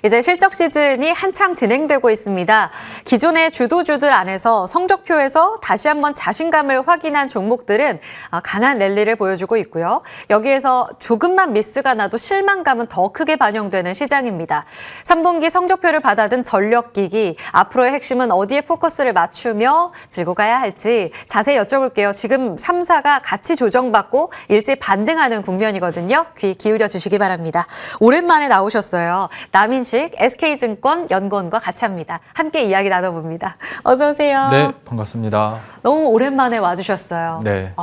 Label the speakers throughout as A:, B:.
A: 이제 실적 시즌이 한창 진행되고 있습니다. 기존의 주도주들 안에서 성적표에서 다시 한번 자신감을 확인한 종목들은 강한 랠리를 보여주고 있고요. 여기에서 조금만 미스가 나도 실망감은 더 크게 반영되는 시장입니다. 3분기 성적표를 받아든 전력기기, 앞으로의 핵심은 어디에 포커스를 맞추며 들고 가야 할지 자세히 여쭤볼게요. 지금 3사가 같이 조정받고 일찍 반등하는 국면이거든요. 귀 기울여 주시기 바랍니다. 오랜만에 나오셨어요. 남인식 SK증권 연구원과 같이 합니다. 함께 이야기 나눠봅니다. 어서 오세요.
B: 네, 반갑습니다.
A: 너무 오랜만에 와주셨어요.
B: 네.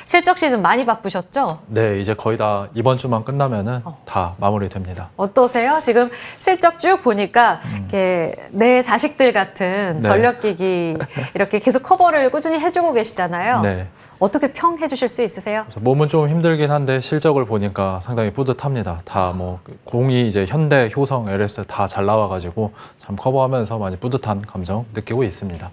A: 실적 시즌 많이 바쁘셨죠?
B: 네, 이제 거의 다 이번 주만 끝나면은 다 마무리됩니다.
A: 어떠세요? 지금 실적 쭉 보니까 이렇게 내 자식들 같은
B: 네.
A: 전력기기 이렇게 계속 커버를 꾸준히 해주고 계시잖아요.
B: 네.
A: 어떻게 평해 주실 수 있으세요?
B: 그래서 몸은 좀 힘들긴 한데 실적을 보니까 상당히 뿌듯합니다. 다 뭐 공이 이제 현대, 효성, LS 다 잘 나와가지고 참 커버하면서 많이 뿌듯한 감정 느끼고 있습니다.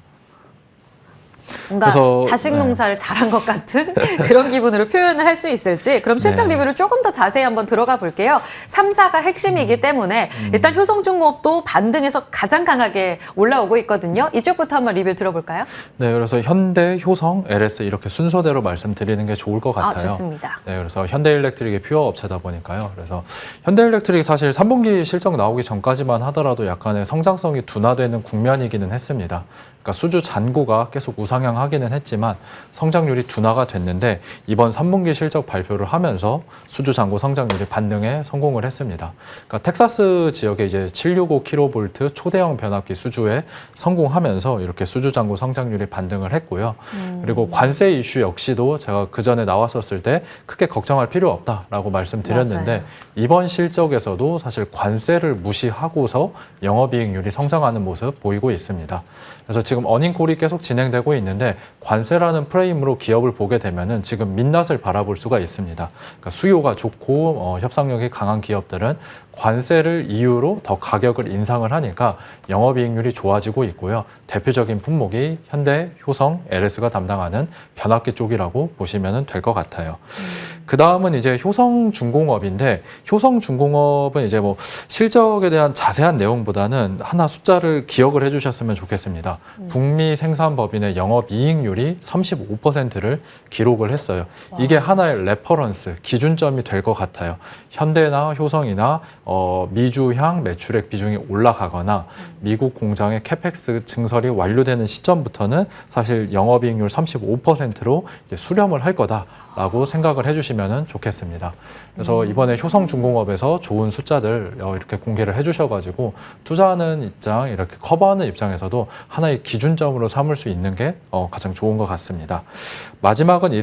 A: 뭔가
B: 그래서,
A: 자식 농사를 잘한 것 같은 그런 기분으로 표현을 할 수 있을지 그럼 실적
B: 네.
A: 리뷰를 조금 더 자세히 한번 들어가 볼게요. 3사가 핵심이기 때문에 일단 효성중공업도 반등해서 가장 강하게 올라오고 있거든요. 이쪽부터 한번 리뷰 들어볼까요?
B: 네, 그래서 현대, 효성, LS 이렇게 순서대로 말씀드리는 게 좋을 것 같아요.
A: 좋습니다.
B: 네, 그래서 현대일렉트릭의 퓨어 업체다 보니까요. 그래서 현대일렉트릭이 사실 3분기 실적 나오기 전까지만 하더라도 약간의 성장성이 둔화되는 국면이기는 했습니다. 그러니까 수주 잔고가 계속 우상향하기는 했지만 성장률이 둔화가 됐는데 이번 3분기 실적 발표를 하면서 수주 잔고 성장률이 반등에 성공을 했습니다. 그러니까 텍사스 지역에 이제 765kV 초대형 변압기 수주에 성공하면서 이렇게 수주 잔고 성장률이 반등을 했고요. 그리고 관세 이슈 역시도 제가 그 전에 나왔었을 때 크게 걱정할 필요 없다라고 말씀드렸는데
A: 맞아요.
B: 이번 실적에서도 사실 관세를 무시하고서 영업이익률이 성장하는 모습 보이고 있습니다. 그래서 지금 어닝콜이 계속 진행되고 있는데 관세라는 프레임으로 기업을 보게 되면은 지금 민낯을 바라볼 수가 있습니다. 그러니까 수요가 좋고 협상력이 강한 기업들은 관세를 이유로 더 가격을 인상을 하니까 영업이익률이 좋아지고 있고요. 대표적인 품목이 현대, 효성, LS가 담당하는 변압기 쪽이라고 보시면 될 것 같아요. 그 다음은 이제 효성중공업인데 효성중공업은 이제 뭐 실적에 대한 자세한 내용보다는 하나 숫자를 기억을 해주셨으면 좋겠습니다. 북미 생산법인의 영업이익률이 35%를 기록을 했어요. 이게 하나의 레퍼런스, 기준점이 될 것 같아요. 현대나 효성이나 미주향 매출액 비중이 올라가거나 미국 공장의 캐펙스 증설이 완료되는 시점부터는 사실 영업이익률 35%로 이제 수렴을 할 거다라고 생각을 해주시면 좋겠습니다. 그래서 이번에 효성중공업에서 좋은 숫자들 이렇게 공개를 해주셔가지고 투자하는 입장, 이렇게 커버하는 입장에서도 하나의 기준점으로 삼을 수 있는 게 가장 좋은 것 같습니다. 마지막은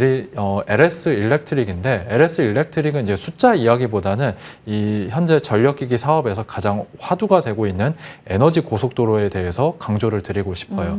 B: LS 일렉트릭인데 LS 일렉트릭은 이제 숫자 이야기보다는 이 현재 전력기기 사업에서 가장 화두가 되고 있는 에너지 고속도로에 대해서 강조를 드리고 싶어요.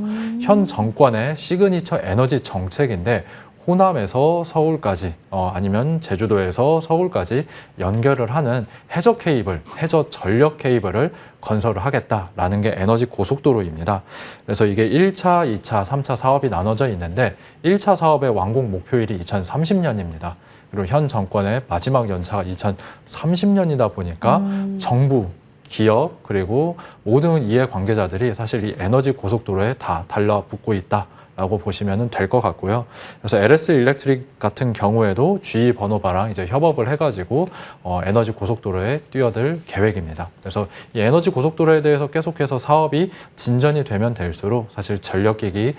B: 현 정권의 시그니처 에너지 정책인데 호남에서 서울까지 아니면 제주도에서 서울까지 연결을 하는 해저 케이블, 해저 전력 케이블을 건설을 하겠다라는 게 에너지 고속도로입니다. 그래서 이게 1차, 2차, 3차 사업이 나눠져 있는데 1차 사업의 완공 목표일이 2030년입니다. 그리고 현 정권의 마지막 연차가 2030년이다 보니까 정부, 기업 그리고 모든 이해 관계자들이 사실 이 에너지 고속도로에 다 달라붙고 있다라고 보시면 될 것 같고요. 그래서 LS 일렉트릭 같은 경우에도 GE 버노바랑 이제 협업을 해가지고 에너지 고속도로에 뛰어들 계획입니다. 그래서 이 에너지 고속도로에 대해서 계속해서 사업이 진전이 되면 될수록 사실 전력기기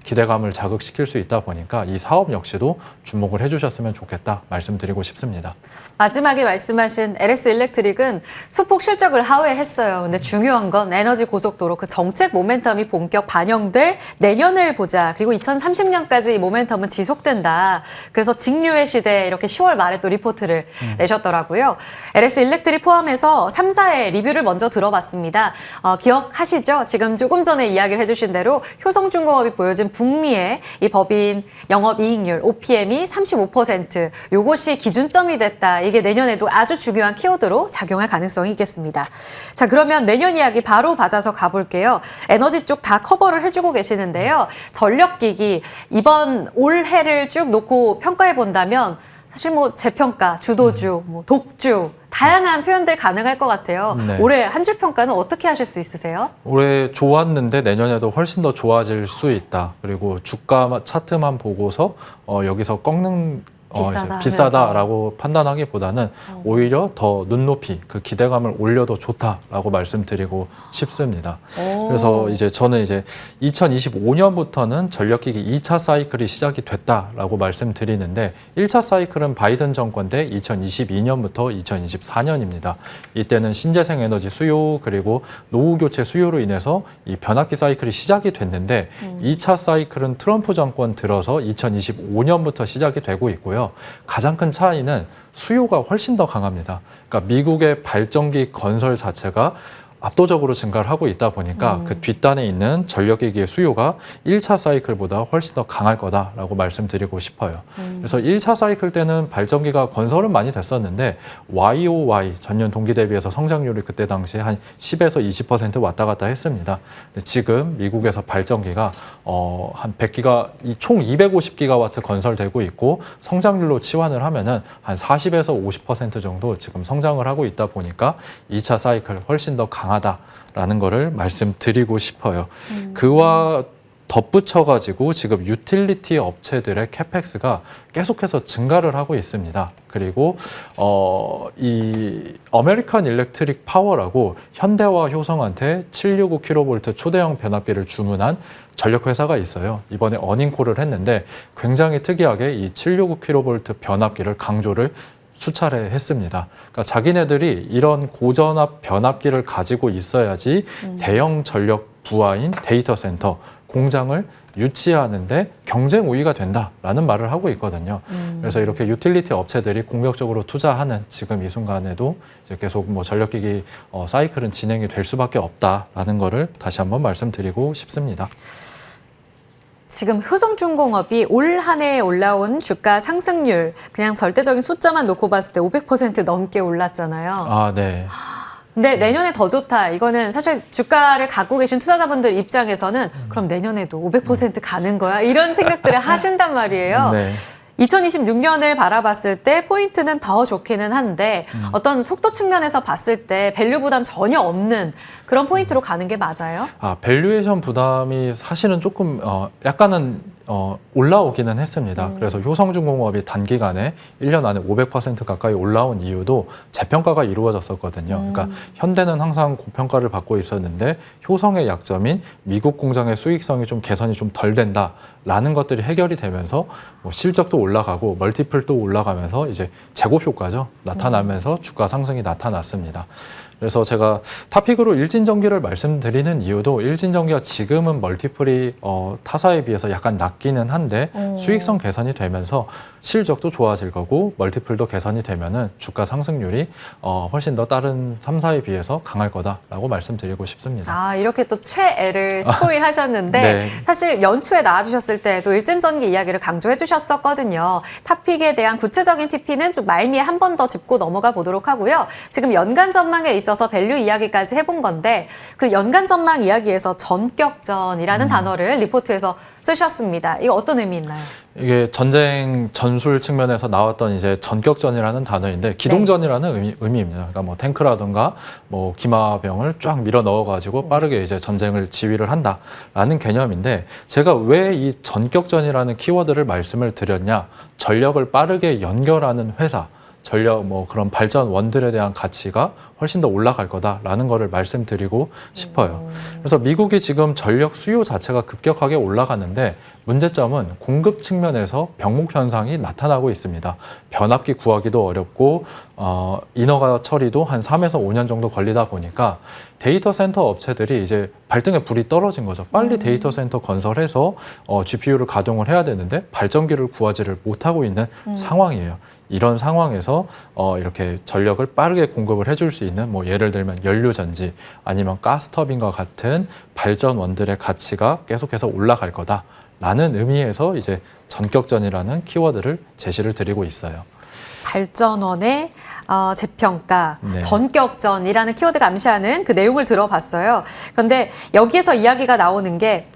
B: 기대감을 자극시킬 수 있다 보니까 이 사업 역시도 주목을 해주셨으면 좋겠다 말씀드리고 싶습니다.
A: 마지막에 말씀하신 LS 일렉트릭은 소폭 실적을 하회했어요. 근데 중요한 건 에너지 고속도로 그 정책 모멘텀이 본격 반영될 내년을 보자. 그리고 2030년까지 이 모멘텀은 지속된다. 그래서 직류의 시대 이렇게 10월 말에 또 리포트를 내셨더라고요. LS 일렉트릭 포함해서 3사의 리뷰를 먼저 들어봤습니다. 기억하시죠? 지금 조금 전에 이야기를 해주신 대로 효성중공업이 보여준 북미의 이 법인 영업이익률 OPM이 35%, 요것이 기준점이 됐다. 이게 내년에도 아주 중요한 키워드로 작용할 가능성이 있겠습니다. 자, 그러면 내년 이야기 바로 받아서 가볼게요. 에너지 쪽 다 커버를 해주고 계시는데요. 전력기기, 이번 올해를 쭉 놓고 평가해 본다면 사실 뭐 재평가, 주도주, 뭐 독주 다양한 표현들 가능할 것 같아요.
B: 네.
A: 올해 한 줄 평가는 어떻게 하실 수 있으세요?
B: 올해 좋았는데 내년에도 훨씬 더 좋아질 수 있다. 그리고 주가 차트만 보고서 여기서 꺾는
A: 비싸다
B: 이제 비싸다라고 판단하기보다는 오히려 더 눈높이 그 기대감을 올려도 좋다라고 말씀드리고 싶습니다.
A: 오.
B: 그래서 이제 저는 이제 2025년부터는 전력기기 2차 사이클이 시작이 됐다라고 말씀드리는데 1차 사이클은 바이든 정권 때 2022년부터 2024년입니다. 이때는 신재생 에너지 수요 그리고 노후 교체 수요로 인해서 이 변압기 사이클이 시작이 됐는데 2차 사이클은 트럼프 정권 들어서 2025년부터 시작이 되고 있고요. 가장 큰 차이는 수요가 훨씬 더 강합니다. 그러니까 미국의 발전기 건설 자체가 압도적으로 증가를 하고 있다 보니까 그 뒷단에 있는 전력기기의 수요가 1차 사이클보다 훨씬 더 강할 거다라고 말씀드리고 싶어요. 그래서 1차 사이클 때는 발전기가 건설은 많이 됐었는데 YOY 전년 동기 대비해서 성장률이 그때 당시에 한 10에서 20% 왔다 갔다 했습니다. 근데 지금 미국에서 발전기가 한 100기가 총 250기가와트 건설되고 있고 성장률로 치환을 하면은 한 40에서 50% 정도 지금 성장을 하고 있다 보니까 2차 사이클 훨씬 더 강하다라는 거를 말씀드리고 싶어요. 그와 덧붙여가지고 지금 유틸리티 업체들의 캐펙스가 계속해서 증가를 하고 있습니다. 그리고 이 아메리칸 일렉트릭 파워라고 현대와 효성한테 765kV 초대형 변압기를 주문한 전력 회사가 있어요. 이번에 어닝콜을 했는데 굉장히 특이하게 이 765kV 변압기를 강조를 수차례 했습니다. 그러니까 자기네들이 이런 고전압 변압기를 가지고 있어야지 대형 전력 부하인 데이터 센터 공장을 유치하는데 경쟁 우위가 된다라는 말을 하고 있거든요. 그래서 이렇게 유틸리티 업체들이 공격적으로 투자하는 지금 이 순간에도 이제 계속 뭐 전력기기 사이클은 진행이 될 수밖에 없다라는 거를 다시 한번 말씀드리고 싶습니다.
A: 지금 효성중공업이 올 한 해에 올라온 주가 상승률 그냥 절대적인 숫자만 놓고 봤을 때 500% 넘게 올랐잖아요.
B: 아, 네.
A: 근데 내년에 더 좋다. 이거는 사실 주가를 갖고 계신 투자자분들 입장에서는 그럼 내년에도 500% 가는 거야? 이런 생각들을 하신단 말이에요.
B: 네.
A: 2026년을 바라봤을 때 포인트는 더 좋기는 한데 어떤 속도 측면에서 봤을 때 밸류 부담 전혀 없는 그런 포인트로 가는 게 맞아요?
B: 아, 밸류에이션 부담이 사실은 조금 약간은 올라오기는 했습니다. 그래서 효성중공업이 단기간에 1년 안에 500% 가까이 올라온 이유도 재평가가 이루어졌었거든요. 그러니까 현대는 항상 고평가를 받고 있었는데 효성의 약점인 미국 공장의 수익성이 좀 개선이 좀 덜 된다라는 것들이 해결이 되면서 뭐 실적도 올라가고 멀티플도 올라가면서 이제 제곱 효과죠. 나타나면서 주가 상승이 나타났습니다. 그래서 제가 타픽으로 일진전기를 말씀드리는 이유도 일진전기가 지금은 멀티플이 타사에 비해서 약간 낮기는 한데 수익성 개선이 되면서 실적도 좋아질 거고 멀티플도 개선이 되면은 주가 상승률이 훨씬 더 다른 3사에 비해서 강할 거다라고 말씀드리고 싶습니다.
A: 아, 이렇게 또 최애를 스포일 하셨는데
B: 네.
A: 사실 연초에 나와주셨을 때도 일진전기 이야기를 강조해 주셨었거든요. 타픽에 대한 구체적인 TP는 좀 말미에 한 번 더 짚고 넘어가 보도록 하고요. 지금 연간 전망에 있어서 밸류 이야기까지 해본 건데 그 연간 전망 이야기에서 전격전이라는 단어를 리포트에서 쓰셨습니다. 이거 어떤 의미 있나요?
B: 이게 전쟁 전술 측면에서 나왔던 이제 전격전이라는 단어인데 기동전이라는 의미입니다. 그러니까 뭐 탱크라든가 뭐 기마병을 쫙 밀어 넣어가지고 빠르게 이제 전쟁을 지휘를 한다라는 개념인데 제가 왜 이 전격전이라는 키워드를 말씀을 드렸냐? 전력을 빠르게 연결하는 회사. 전력 뭐 그런 발전원들에 대한 가치가 훨씬 더 올라갈 거다라는 거를 말씀드리고 싶어요. 그래서 미국이 지금 전력 수요 자체가 급격하게 올라가는데 문제점은 공급 측면에서 병목 현상이 나타나고 있습니다. 변압기 구하기도 어렵고 인허가 처리도 한 3에서 5년 정도 걸리다 보니까 데이터 센터 업체들이 이제 발등에 불이 떨어진 거죠. 빨리 데이터 센터 건설해서 GPU를 가동을 해야 되는데 발전기를 구하지를 못하고 있는 상황이에요. 이런 상황에서 이렇게 전력을 빠르게 공급을 해줄 수 있는 뭐 예를 들면 연료전지 아니면 가스터빈과 같은 발전원들의 가치가 계속해서 올라갈 거다라는 의미에서 이제 전격전이라는 키워드를 제시를 드리고 있어요.
A: 발전원의 재평가,
B: 네.
A: 전격전이라는 키워드가 암시하는 그 내용을 들어봤어요. 그런데 여기에서 이야기가 나오는 게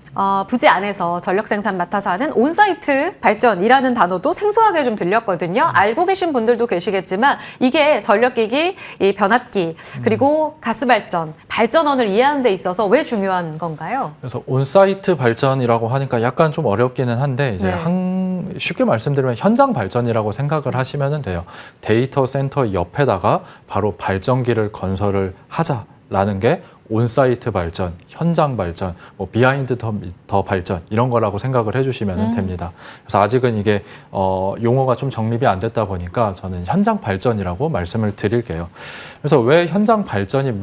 A: 부지 안에서 전력 생산 맡아서 하는 온사이트 발전이라는 단어도 생소하게 좀 들렸거든요. 알고 계신 분들도 계시겠지만 이게 전력기기, 이 변압기, 그리고 가스 발전, 발전원을 이해하는 데 있어서 왜 중요한 건가요?
B: 그래서 온사이트 발전이라고 하니까 약간 좀 어렵기는 한데 이제
A: 네.
B: 쉽게 말씀드리면 현장 발전이라고 생각을 하시면 돼요. 데이터 센터 옆에다가 바로 발전기를 건설을 하자라는 게 온사이트 발전, 현장 발전, 뭐 비하인드 더 발전 이런 거라고 생각을 해주시면 됩니다. 그래서 아직은 이게 용어가 좀 정립이 안 됐다 보니까 저는 현장 발전이라고 말씀을 드릴게요. 그래서 왜 현장 발전이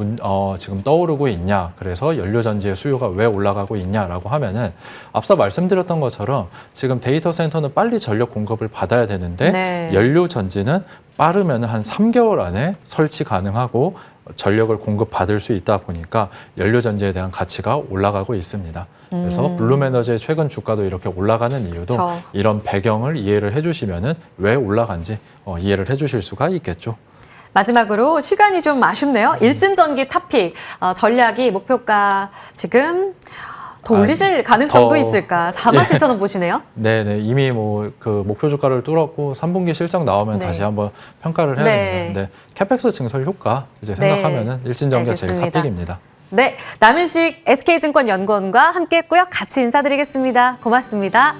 B: 지금 떠오르고 있냐? 그래서 연료전지의 수요가 왜 올라가고 있냐라고 하면은 앞서 말씀드렸던 것처럼 지금 데이터 센터는 빨리 전력 공급을 받아야 되는데
A: 네.
B: 연료전지는 빠르면 한 3개월 안에 설치 가능하고 전력을 공급받을 수 있다 보니까 연료전지에 대한 가치가 올라가고 있습니다. 그래서 블룸에너지의 최근 주가도 이렇게 올라가는 이유도
A: 그쵸.
B: 이런 배경을 이해를 해주시면 왜 올라간지 이해를 해주실 수가 있겠죠.
A: 마지막으로 시간이 좀 아쉽네요. 일진전기 탑픽 전략이 목표가 지금 더 올리실 가능성도
B: 더-
A: 있을까? 47,000원 보시네요.
B: 네네, 이미 뭐 그 목표 주가를 뚫었고 3분기 실적 나오면
A: 네.
B: 다시 한번 평가를 해야
A: 네.
B: 됩니다. 근데 캐펙스 증설 효과 이제
A: 네.
B: 생각하면은 일진전기가 제일
A: 알겠습니다.
B: 탑픽입니다.
A: 네, 남은식 SK증권연구원과 함께했고요. 같이 인사드리겠습니다. 고맙습니다.